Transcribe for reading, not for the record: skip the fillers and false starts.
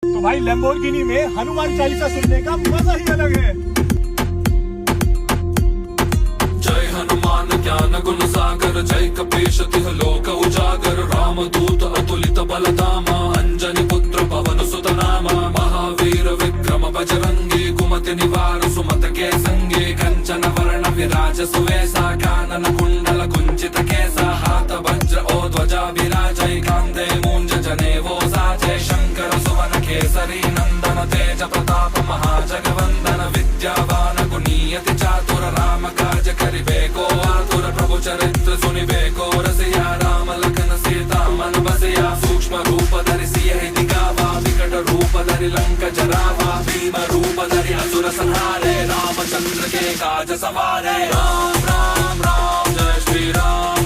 तो भाई लैम्बोर्गिनी में हनुमान चालीसा सुनने का मजा ही अलग है। जय हनुमान ज्ञान गुण सागर, जय कपीश तिह लोक उजागर, रामदूत अतुलित बलधामा, अंजनी पुत्र पवन सुत नामा, महावीर विक्रम बजरंगी, कुमति निवार सुमत के संगी, कंचन वर्ण विराज सुवेशा, कानन कुंडल कुंचित केसा, हाथ वज्र ओ ध्वजा विराजय, कांधे मूंज जनेवो साजय, शंकर सुवन केसरी नंदन, तेज प्रताप महाजगवंदन, विद्यावान गुणीयति चातुर, राम काज करिबे को आतुर, प्रभु चरित्र सुनिबे को रसिया, राम लखन सीता मन बसिया, सूक्ष्म रूप धरि सियहि दिखावा, विकट रूप धरि लंक जरावा, भीम रूप धरि असुर संहारे, रामचंद्र के काज सवारे, राम राम राम जय श्री राम।